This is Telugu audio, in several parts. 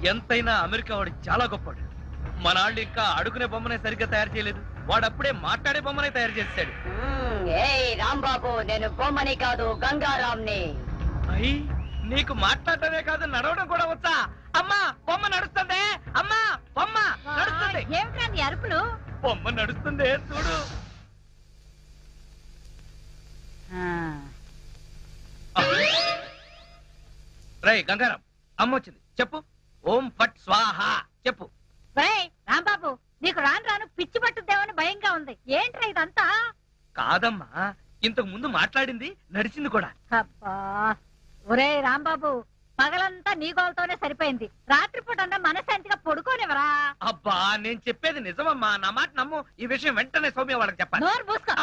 ఎంతైనా అమెరికా వాడు చాలా గొప్పవాడు. మన వాళ్ళు ఇంకా అడుగునే బొమ్మనే సరిగ్గా తయారు చేయలేదు, వాడప్పుడే మాట్లాడే బొమ్మనే తయారు చేశాడు. రాంబాబు, నేను బొమ్మని కాదు గంగారాంని. అయ్యి నీకు మాట్లాడటమే కాదు నడవడం కూడా వచ్చా? అమ్మా బొమ్మ నడుస్తుంది, అమ్మా బొమ్మ నడుస్తుంది. ఏమిటండి అరుపులు? బొమ్మ నడుస్తుంది చూడు. రై గంగారాం, అమ్మ వచ్చింది, చెప్పు. ఓం ఫట్ స్వాహ చెప్పు. రాంబాబు, నీకు రాను రాను పిచ్చి పట్టుద్దేమని భయంగా ఉంది. ఏంట్రా ఇదంతా? కాదమ్మా, ఇంతకు ముందు మాట్లాడింది నడిచింది కూడా. అబ్బా ఒరే రాంబాబు, పగలంతా నీ గోలతోనే సరిపోయింది. రాత్రిపూట అన్నా మనశాంతిగా పడుకోనివరా? అబ్బా నేను చెప్పేది నిజమమ్మా, నా మాట నమ్ము. ఈ విషయం వెంటనే సౌమ్య వాళ్ళకి చెప్పాలి. నోరు మూసుకో.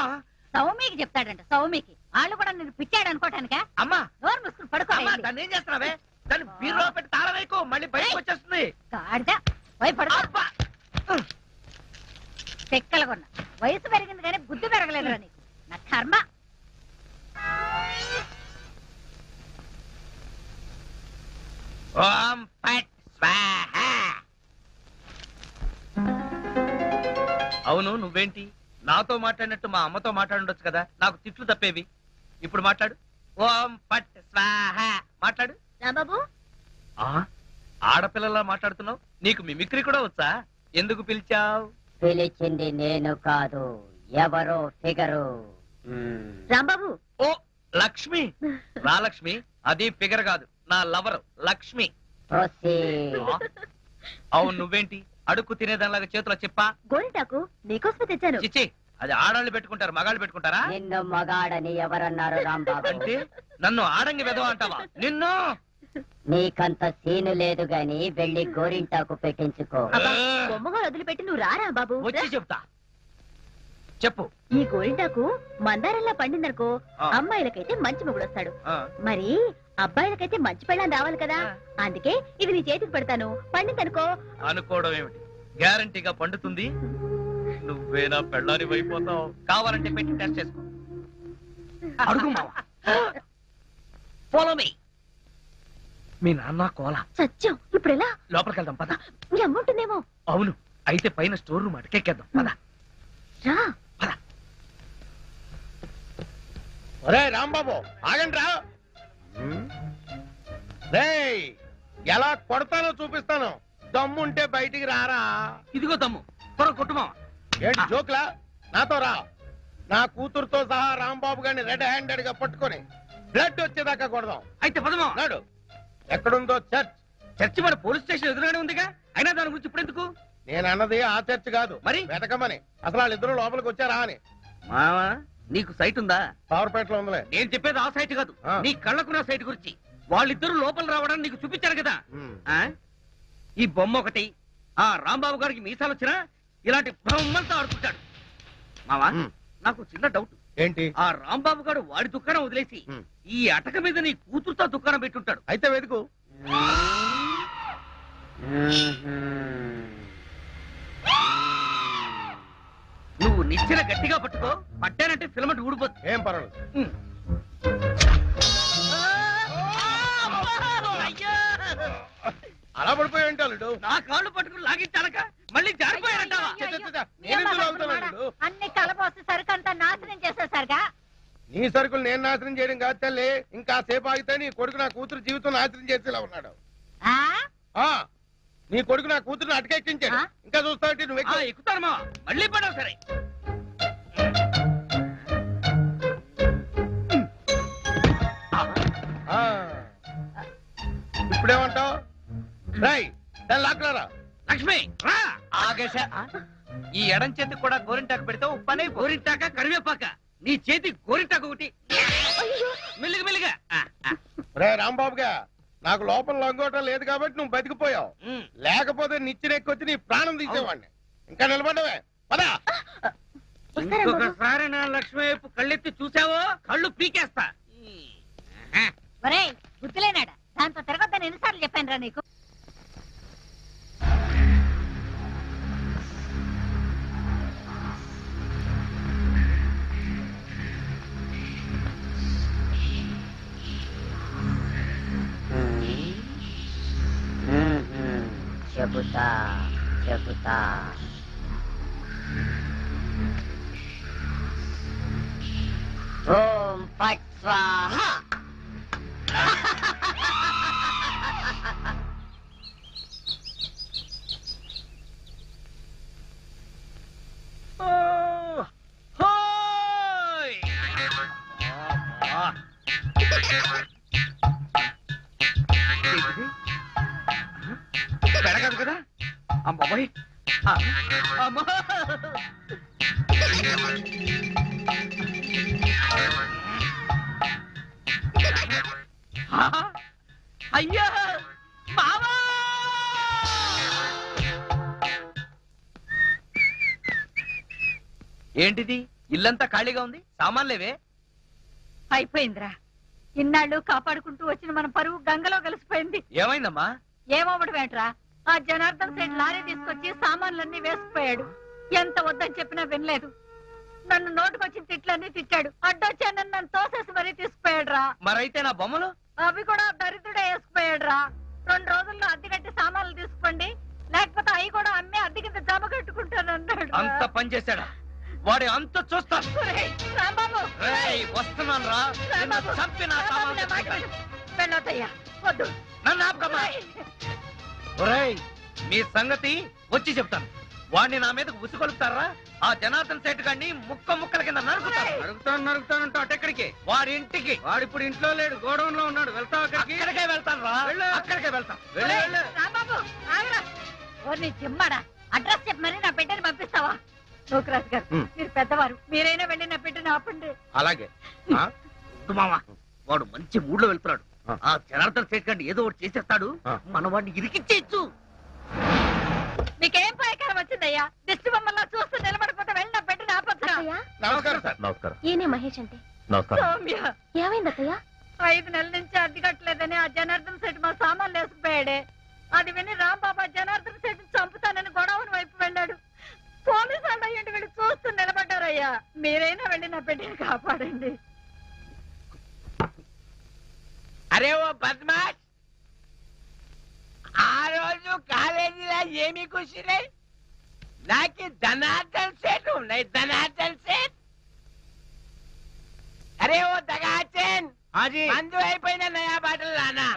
సౌమికి చెప్తాడంట. సౌమికి వాళ్ళు కూడా నేను పిచ్చాడు అనుకోటానికా? అమ్మా నోరు మూసుకుని పడుకో. దాన్ని ఏం చేస్తున్నావే? దాన్ని బీరులో పెట్టి తాళం వేయకు, మళ్ళీ బయటకు వచ్చేస్తుంది. చెక్కలగొన్న వయసు పెరిగింది కానీ బుద్ధి పెరగలేదురా నీకు. నా కర్మ. ఓం ఫట్ స్వాహ. అవును, నువ్వేంటి నాతో మాట్లాడినట్టు మా అమ్మతో మాట్లాడుండొచ్చు కదా, నాకు తిట్లు తప్పేవి. ఇప్పుడు మాట్లాడు. ఓం ఫట్ స్వాహ మాట్లాడు. రాంబాబు, ఆడపిల్లలా మాట్లాడుతున్నావు, నీకు మిమిక్రీ కూడా వచ్చా? ఎందుకు పిలిచావు? పిలిచింది నేను కాదు, ఎవరో ఫిగరు. రాంబాబు. ఓ లక్ష్మి. రా లక్ష్మి, అది ఫిగర్ కాదు, నా లవర్ లక్ష్మి. అవును, నువ్వేంటి అడుక్కు తినేదానిలాగా చేతిలో చెప్పా? గోరింటాకు నీకోసమే తెచ్చాను. చిచ్చి, అది ఆడాళ్ళు పెట్టుకుంటారు, మగాళ్ళు పెట్టుకుంటారా? నిన్ను మగాడని ఎవరన్నారు రాంబాబు? అంటే నన్ను ఆడంగి వెదవ అంటావా? నిన్ను. నీకంత సీను లేదు గాని వెళ్ళి గోరింటాకు పెట్టించుకో. బొమ్మగా వదిలిపెట్టి నువ్వు రారా బాబు. వచ్చి చెప్తా, చెప్పు. ఈ గోరింటాకు మందారంలా పండిందనుకో, అమ్మాయిలకైతే మంచి మొగుడు వస్తాడు, మరి అబ్బాయిలకైతే మంచి పెళ్ళాన్ని రావాలి కదా. అందుకే ఇది నీ చేతికి పెడతాను, పండిందనుకో. అనుకోవడం ఏమిటి, గ్యారంటీగా పండుతుంది. నువ్వేనా పెళ్ళాని అయిపోతావు. కావాలంటే పెట్టి టెస్ట్ చేసుకో. అడుగు మావా. Follow me. మీ నాన్న కోల సత్యం. ఇప్పుడు ఎలా? లోపలికి వెళ్దాం పద. మీ అమ్ముంటుందేమో. అవును, అయితే పైన స్టోర్ రూమ్ అటకెక్కేద్దాం పద. రా. ఒరే రాంబాబు, ఆగండి రా. ఎలా కొడతానో చూపిస్తాను. దమ్ముంటే బయటికి రారా. ఇదిగో దమ్ము, త్వర కొట్టుమా. ఏంటి జోక్లా? నాతో రా. నా కూతురుతో సహా రాంబాబు గారిని రెడ్ హ్యాండెడ్ గా పట్టుకొని బ్లడ్ వచ్చేదాకా కొడదాం. అయితే పదమా. నాడు ఎక్కడుందో చర్చ్. చర్చి మన పోలీస్ స్టేషన్ ఎదురుగానే ఉందిగా, అయినా దాని గురించి ఇప్పుడు ఎందుకు? నేను అన్నది ఆ చర్చ్ కాదు, మరి వెతకమని. అసలు వాళ్ళిద్దరూ లోపలికి వచ్చారా అని. మావా, నీకు సైట్ ఉందా? పవర్పేటలో ఉందిలే. నేను చెప్పేది ఆ సైట్ కాదు, నీ కళ్ళకున్న సైట్ గురించి. వాళ్ళిద్దరూ లోపల రావడానికి నీకు చూపించారు కదా. ఈ బొమ్మ ఒకటి, ఆ రాంబాబు గారికి మీసాలు వచ్చినా ఇలాంటి బొమ్మలతో ఆడుకుంటాడు. మావా, నాకు చిన్న డౌట్. ఏంటి? ఆ రాంబాబు గారు వాడి దుకాణం వదిలేసి ఈ అటక మీద నీ కూతురుతో దుకాణం పెట్టుంటాడు. అయితే వెతుకు. నువ్వు నిచ్చెన గట్టిగా పట్టుకో, పట్టానంటే ఫిలమెంట్ ఊడిపోతుంది. ఏం పర్వాలేదు. అలా పడిపోయి ఉంటాడు. నా కాళ్ళు పట్టుకుని లాగించాలక మళ్ళీ జారిపోయారంటావా? అన్ని కలపోసి సరుకంతా నాశనం చేసేసరిగా. నీ సరుకులు నేను నాశనం చేయడం కాదు తల్లి. ఇంకా సేపు ఆగితే నీ కొడుకు నా కూతురు జీవితం నాశనం చేసేలా ఉన్నాడు. నీ కొడుకు నా కూతురుని అటకెక్కించాడు. ఇంకా చూస్తావు నువ్వు ఎక్కుతానమా? మళ్ళీ పడవు. సరే, ఇప్పుడేమంటావు? రై దాన్ని లాక్కలారా. లక్ష్మి రా. ఆగేశ, ఈ ఎడం చేతికి కూడా గోరింటాకు పెడితే ఉప్పనే. గోరింటాక కరివేపాక, నీ చేతి గోరింటాకు ఒకటి. మెల్లిగా మెల్లిగా. రే రాంబాబుగా, నాకు లోపల లంగోటం లేదు కాబట్టి నువ్వు బతికిపోయావు. లేకపోతే నిచ్చినెక్కొచ్చి నీ ప్రాణం తీసేవాడిని. ఇంకా నిలబడవే పదా. ఇంకొకసారి నా లక్ష్మి వైపు కళ్ళెత్తి చూసావో కళ్ళు పీకేస్తా. గుర్తులేనాడా? దాంతో తిరగొద్దని ఎన్నిసార్లు చెప్పాను రా నీకు. చెబుతా చెబుతా. ఓం పట్ స్వాహ. పెడగదు కదా అమ్మాయి. అమ్మా అయ్యా బావా! ఏంటిది? ఇల్లంతా ఖాళీగా ఉంది, సామాన్లేవే? అయిపోయిందిరా. ఇన్నాళ్ళు కాపాడుకుంటూ వచ్చిన మన పరువు గంగలో కలిసిపోయింది. ఏమైందమ్మా? ఏమవ్వడం ఏంట్రా, ఆ జనార్దన్ సేట్ లారీ తీసుకొచ్చి సామాన్లన్నీ వేసుకుపోయాడు. ఎంత వద్దని చెప్పినా వినలేదు. నన్ను నోటుకొచ్చిన తిట్లన్నీ తిట్టాడు. అడ్డొచ్చాను నన్ను తోసేసి మరీ తీసుకుపోయాడు రా. మరైతే నా బొమ్మలు? అవి కూడా దరిద్రుడే వేసుకుపోయాడు రా. 2 రోజుల్లో అద్దె కట్టి సామాన్లు తీసుకోండి, లేకపోతే అవి కూడా అమ్మి అద్దె కింద జమ కట్టుకుంటాను అన్నాడు. అంత పని చేశాడా? వాడి అంత చూస్తాను. రాంబాబు వస్తున్నాను రా. చంపిన వెళ్ళొద్దయ్యా, వద్దు. నన్ను ఆపకమ్మా. ఒరేయ్, మీ సంగతి వచ్చి చెప్తాను. వాడిని నా మీదకు ఉసుకొలుపుతారా? ఆ జనార్దన్ సేట్ గారిని ముక్క ముక్కల కింద నరుకుతానంటా. అటెక్కడికి? వాడి ఇంటికి. వాడిప్పుడు ఇంట్లో లేడు, గోడౌన్ లో ఉన్నాడు. వెళ్తావు అక్కడికి? అక్కడికే వెళ్తాను రా. అక్కడికే వెళ్తాం. రాంబాబు ఆగరా. ఓర్ని చిమ్మాడా, అడ్రస్ చెప్పి మరి నా బిడ్డని పంపిస్తావా? లోకరాజు గారు, మీరు పెద్దవారు, మీరైనా వెళ్ళి నా బిడ్డని ఆపండి. అలాగే మామా. వాడు మంచి మూడ్ లో వెళ్తున్నాడు. ఆ జనార్దన్ సేట్ గారిని ఏదో ఒకటి చేసేస్తాడు. మన వాడిని ఇరికిచ్చేయచ్చు. మీకేం పాయకారం వచ్చిందయ్యా? దిష్టి బొమ్మల్లా చూస్తూ నిలబడిపోతే వెళ్ళి నా బిడ్డని ఆపొద్దురా. నమస్కారం సార్. నమస్కారం. ఈయనే మహేష్ అంటే. సౌమ్య, ఏమైంది అత్తయ్య? 5 నెలల నుంచి అద్దె కట్టలేదని ఆ జనార్దన్ సెట్ మా సామాన్లు వేసుకుపోయాడే. అది విని రాంబాబా జనార్దన్ సెట్ చంపుతానని గొడవని వైపు వెళ్ళాడు. పోలీసు వాళ్ళు అయ్యండి వీళ్ళు చూస్తూ నిలబడ్డారయ్యా. మీరైనా వెళ్ళి నా బిడ్డని కాపాడండి. అరే ఓ బద్మాష్, ఆ రోజు కాలేజీలో ఏమి కూర్చున్నాయి? నాకు ధనార్దన్ సేట్ ఉన్నాయి, ధనార్దన్ సేట్. అరే ఓ దగాచన్, మందు అయిపోయిన నయా బాటలు రానా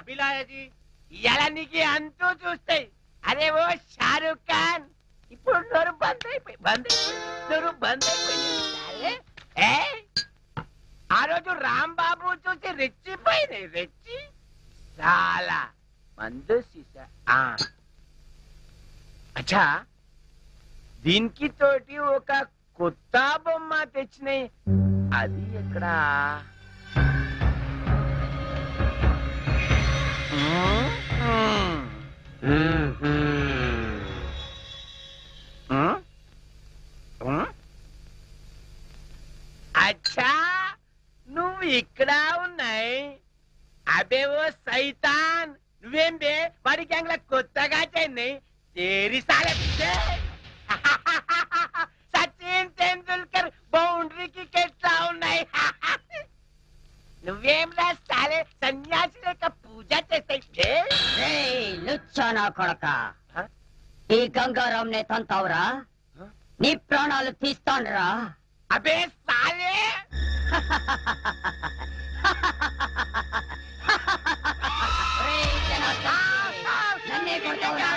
ఇలా నీకు అంతూ చూస్తాయి. అరే ఓ షారూక్ ఖాన్, ఇప్పుడు నోరు బంద్ అయిపోయింది. ఆ రోజు రాంబాబు చూసి రెచ్చిపోయింది, రెచ్చి చాలా మందు సీసా. అచ్చా, దీనికి తోటి ఒక కొత్త బొమ్మ తెచ్చినాయి. అది ఎక్కడ? అచ్చా, నువ్వు ఇక్కడ ఉన్నాయి. అబే ఓ సైతాన్, నువ్వేం బే వాడి గ్యాంగ్ లా కొత్తగా చెన్నై తేరి సాలే. సచిన్ తెండూల్కర్ బౌండరీకి ఎట్లా ఉన్నాయి? నువ్వేం రా సాలే సన్యాసి లేక పూజ చేస్తాయి. లుచ్చానా కొడక, ఈ గంగారాం నే తంతావురా? నీ ప్రాణాలు తీస్తానురా. అబే సాలే, నన్నే కొడతావురా?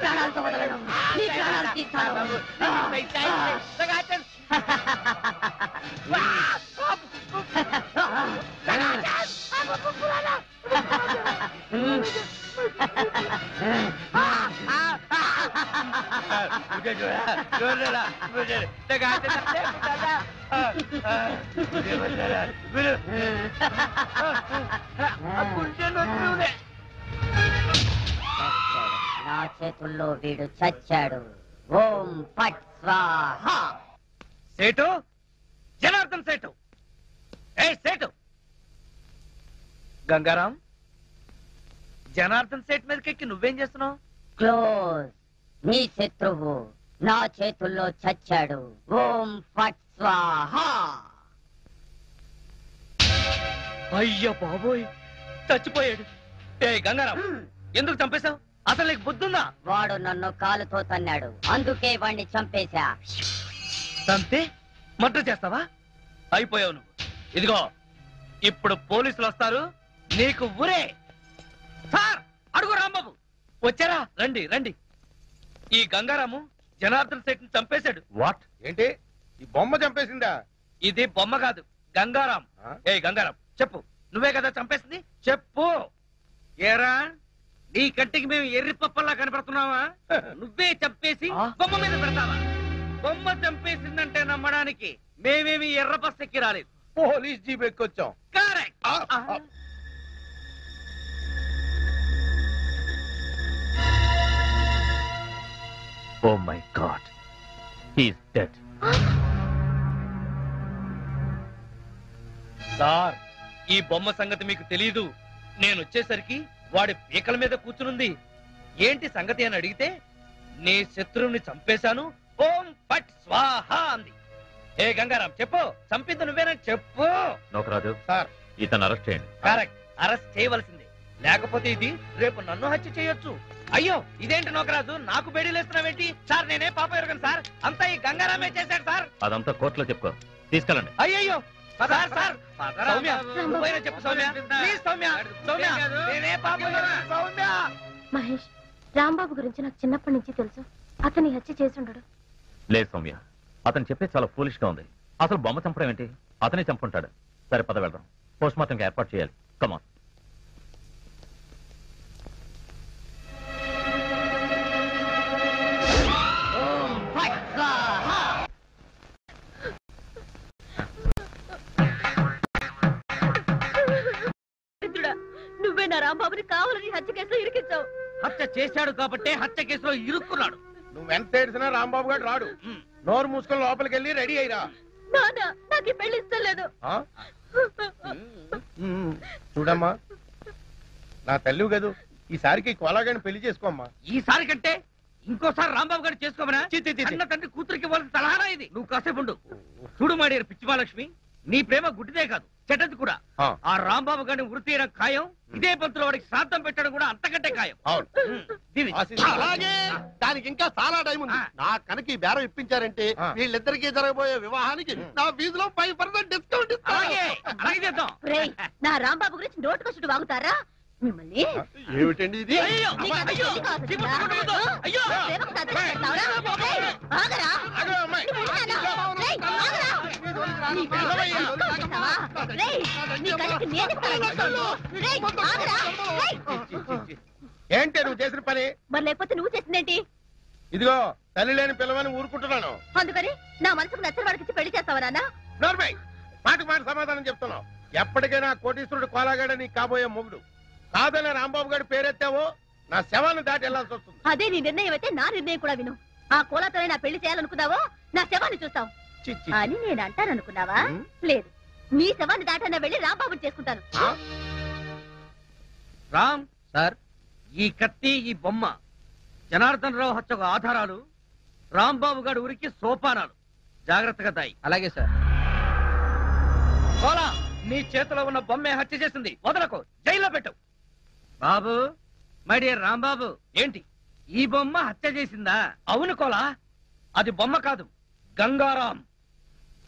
ప్రాణాలతో వదలను, నీ ప్రాణాలు తీస్తాను. నా చేతుల్లో వీడు చచ్చాడు. ఓం పట్ స్వాహ. సేటు, జనార్దన్ సేటు. ఏ సేటు, గంగారాం, జనార్దన్ సేట్ మీదకెక్కి నువ్వేం చేస్తున్నావు? క్లోజ్. నీ శత్రువు నా చేతుల్లో చచ్చాడు. ఓం ఫట్ స్వాహా. అయ్యో బాబోయ్, చచ్చిపోయాడు. ఏ గంగారాం, ఎందుకు చంపేశావు? అసలు నీకు బుద్ధుందా? వాడు నన్ను కాలుతో తన్నాడు, అందుకే వాణ్ణి చంపేశా. తంతే మర్డర్ చేస్తావా? అయిపోయావు నువ్వు. ఇదిగో ఇప్పుడు పోలీసులు వస్తారు, నీకు ఊరే. సార్ అడుగు రాంబాబు. వచ్చారా? రండి రండి. ఈ గంగారాము జనార్దన్ సేట్ ని చంపేశాడు. వాట్? ఏంటి ఈ బొమ్మ చంపేసిందా? ఇది బొమ్మ కాదు, గంగారాం. ఏ గంగారాం చెప్పు, నువ్వే కదా చంపేసింది? చెప్పు. ఏరా, నీ కంటికి మేము ఎర్రి పప్పల్లా కనపడుతున్నావా? నువ్వే చంపేసి బొమ్మ మీద పెడతావా? బొమ్మ చంపేసిందంటే నమ్మడానికి మేమేమి ఎర్ర బస్ ఎక్కి రాలేదు, పోలీస్ జీప్ ఎక్కొచ్చాం. Correct. Oh my God, he's dead. Sir, ఈ బొమ్మ సంగతి మీకు తెలీదు. నేను వచ్చేసరికి వాడి పీకల మీద కూర్చునుంది. ఏంటి సంగతి అని అడిగితే, నీ శత్రువుని చంపేశాను, ఓం పట్ స్వాహ అంది. ఏ గంగారాం చెప్పు, చంపింది నువ్వేనని చెప్పు. నోకరాజు, సార్ ఇతను అరెస్ట్ చేయండి. కరెక్ట్, అరెస్ట్ చేయవలసిందే. లేకపోతే ఇది రేపు నన్ను హత్య చేయొచ్చు. అయ్యో ఇదేంటి నోకరాజు, నాకు బేడీలేస్తున్నావేంటి? సార్ నేనే పాప ఎరగను సార్, అంతా ఈ గంగారామే చేశాడు సార్. అదంతా కోర్టులో చెప్పుకో, తీసుకెళ్ళండి. అయ్యయ్యో సార్, సార్ సౌమ్య, నువ్వైనా చెప్పు సౌమ్య, ప్లీజ్ సౌమ్య. సౌమ్య నేనే పాప ఎరగను, సౌమ్య. మహేష్, రాంబాబు గురించి నాకు చిన్నప్పటి నుంచి తెలుసు. అతని హత్య చేసి ఉండడు. లేదు సౌమ్య, అతను చెప్పే చాలా ఫూలిష్ గా ఉంది. అసలు బొమ్మ చంపడం ఏంటి? అతనే చంపుంటాడు. సరే పద వెళ్దాం, పోస్ట్ మార్టంకి ఏర్పాటు చేయాలి. కమాన్. నువ్వే నా రాంబాబుని కావాలని హత్య కేసులో ఇరికించావు. హత్య చేశాడు కాబట్టే హత్య కేసులో ఇరుక్కున్నాడు. నువ్వెంత ఏడిసినా రాంబాబు గారు రాడు. నోరు మూసుకొని లోపలికి వెళ్ళి రెడీ అయ్యిరా. నాన్న, నాకు ఈ పెళ్లి ఇష్టం లేదు. ఆ? చూడమ్మా, నా తల్లి కదూ, ఈసారికి కోలాగాని పెళ్లి చేసుకోమ్మా. ఈసారి కంటే ఇంకోసారి రాంబాబు గారు చేసుకోమనా? అన్న తండ్రి కూతురికి ఇవ్వాల్సిన సలహానా ఇది? నువ్వు కాసేపు ఉండు. చూడు మాడియారు పిచ్చి మహాలక్ష్మి, నీ ప్రేమ గుడ్డిదే కాదు, చెడ్డది కూడా. ఆ రాంబాబు గారిని వృత్తి చేయడం ఖాయం. ఇదే పంతులు వాడికి శ్రాద్ధం పెట్టడం కూడా అంతకంటే ఖాయం. అలాగే దానికి ఇంకా చాలా టైం ఉంది. నా కనుక ఈ బేరం ఇప్పించారంటే వీళ్ళిద్దరికీ జరగబోయే వివాహానికి నా ఫీజులో 5% డిస్కౌంట్ అలాగే చేద్దాం. రేయ్, నా రాంబాబు గురించి నోటుకొచ్చుడు వాగుతారా మిమ్మల్ని? ఏమిటండి ఇది? నీకు అంత తెలివి కావచ్చురా? అయ్యో! ప్రేమకు సత్తా చేస్తావురా? రేయ్, ఆగరా? నువ్వు ఉన్నానా? రేయ్, ఆగరా? నీ కళ్ళకి ముక్కలు పెట్టావా? రేయ్, నీ కళ్ళకి నేనిస్తాను. రేయ్, ఆగరా? రేయ్. ఏంటి నువ్వు చేసిన పని? మరి లేకపోతే నువ్వు చేసిందేంటి? ఇదిగో తల్లి లేని పిల్లవని ఊరుకుంటున్నాను. అందుకని నా మనసుకు నచ్చిన వాడికి ఇచ్చి పెళ్లి చేస్తావా నాన్న? నోర్మై, మాటకు మాట సమాధానం చెప్తున్నావు. ఎప్పటికైనా కోటీశ్వరుడు కోలాగాడ నీకు కాబోయే మొగుడు. కాదనే రాంబాబు గారి పేరెత్తావో నా శవాన్ని దాటి వెళ్లాల్సి వస్తుంది. అదే నీ నిర్ణయం అయితే నా నిర్ణయం కూడా విను. ఆ కోలాతోనే నా పెళ్లి చేయాలనుకున్నావో నా శవాన్ని చూస్తావు అని నేను అంటాననుకున్నావా? లేదు, నీ శవాన్ని దాటన్నా వెళ్ళి రాంబాబుని చేసుకుంటాను. రామ్ సార్, ఈ కత్తి, ఈ బొమ్మ జనార్దన్ రావు హత్యకు ఆధారాలు. రాంబాబు గారి ఊరికి సోపానాలు. జాగ్రత్తగా దాయి. అలాగే సార్. కోలా, నీ చేతిలో ఉన్న బొమ్మే హత్య చేసింది. వదలకు, జైల్లో పెట్టు. బాబు, మై డియర్ రాంబాబు, ఏంటి ఈ బొమ్మ హత్య చేసిందా? అవును కోలా, అది బొమ్మ కాదు, గంగారాం.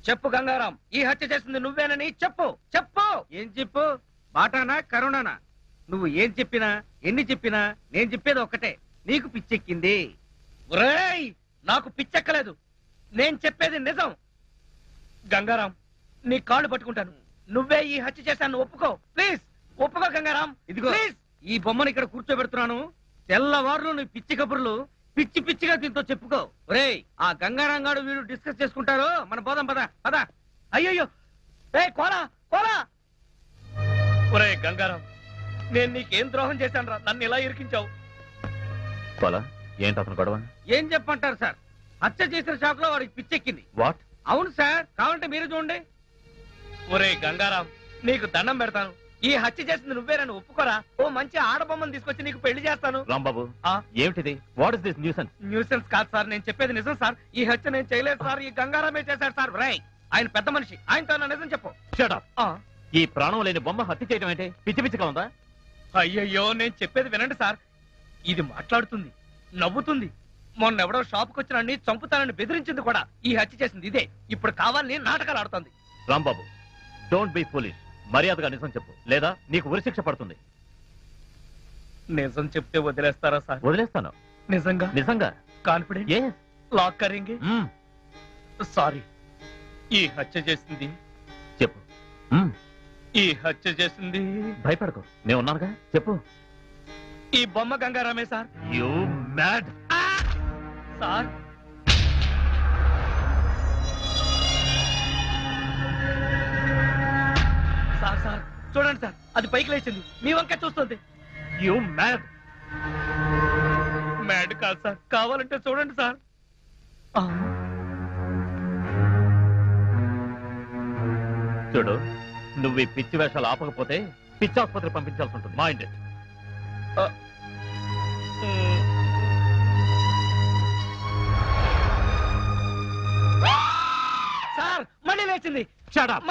చెప్పు గంగారాం, ఈ హత్య చేసింది నువ్వేనని చెప్పు. చెప్పు. ఏం చెప్పు? బాటానా కరుణానా? నువ్వు ఏం చెప్పినా ఎన్ని చెప్పినా నేను చెప్పేది ఒక్కటే, నీకు పిచ్చెక్కింది. ఒరేయ్, నాకు పిచ్చెక్కలేదు, నేను చెప్పేది నిజం. గంగారాం, నీ కాళ్ళు పట్టుకుంటాను, నువ్వే ఈ హత్య చేశాను ఒప్పుకో. ప్లీజ్ ఒప్పుకో గంగారాం. ఇదిగో ప్లీజ్, ఈ బొమ్మను ఇక్కడ కూర్చోబెడుతున్నాను. తెల్లవారులు నీ పిచ్చి కబుర్లు పిచ్చి పిచ్చిగా దీంతో చెప్పుకో. ఒరేయ్, ఆ గంగారాం గారు వీళ్ళు డిస్కస్ చేసుకుంటారు, మన పోదాం పద పద. అయ్యయ్యో, ఏ కోలా కోలా. ఒరే గంగారాం, నేను నీకేం ద్రోహం చేశాను రా, నన్ను ఇలా ఇరికించావు. కోలా, ఏంటి అతను గొడవ? ఏం చెప్పంటారు సార్, హత్య చేసిన షాక్ లో వాడికి పిచ్చెక్కింది. వాట్? అవును సార్, కావాలంటే మీరు చూడండి. ఒరే గంగారాం, నీకు దండం పెడతాను, ఈ హత్య చేసింది నువ్వేనని ఒప్పుకోరా. ఓ మంచి ఆడబొమ్మను తీసుకొచ్చి నీకు పెళ్లి చేస్తాను. రాంబాబు ఏమిటిది? What is this nuisance? Nuisance కాదు సార్, నేను చెప్పేది నిజం సార్. ఈ హత్య నేను చేయలేదు సార్, ఈ గంగారామే చేశాడు సార్. రై, ఆయన పెద్ద మనిషి, ఆయనతో నా నిజం చెప్పు. Shut up. ఈ ప్రాణం లేని బొమ్మ హత్య చేయడం ఏంటి? పిచ్చి పిచ్చిగా ఉందా? అయ్యయ్యో, నేను చెప్పేది వినండి సార్. ఇది మాట్లాడుతుంది, నవ్వుతుంది. మొన్నెవడో షాప్కి వచ్చిన చంపుతానని బెదిరించింది కూడా. ఈ హత్య చేసింది ఇదే. ఇప్పుడు కావాలని నాటకాలు ఆడుతుంది. Rambabu, don't be foolish. మర్యాదగా నిజం చెప్పు, లేదా నీకు ఉరిశిక్ష పడుతుంది. నిజం చెప్తే వదిలేస్తారా సార్? వదిలేస్తాను. నిజంగా? నిజంగా. కాన్ఫిడెంట్? Yes. లాక్ కరేంగే? సారీ, ఈ హత్య చేసింది. చెప్పు. ఈ హత్య చేసింది. భయపడకు, నేను ఉన్నానుగా. చెప్పు. ఈ బొమ్మ గంగారామే sir. You mad. Sir, sir sir చూడండి సార్, అది పైకి లేచింది, మీ వంక చూస్తుంది. You mad. మ్యాడ్ కాదు సార్, కావాలంటే చూడండి సార్. చూడు, నువ్వు ఈ పిచ్చి వేషాలు ఆపకపోతే పిచ్చి ఆసుపత్రి పంపించాల్సి ఉంటుంది. మైండ్. సార్, మళ్ళీ లేచింది. Shut up.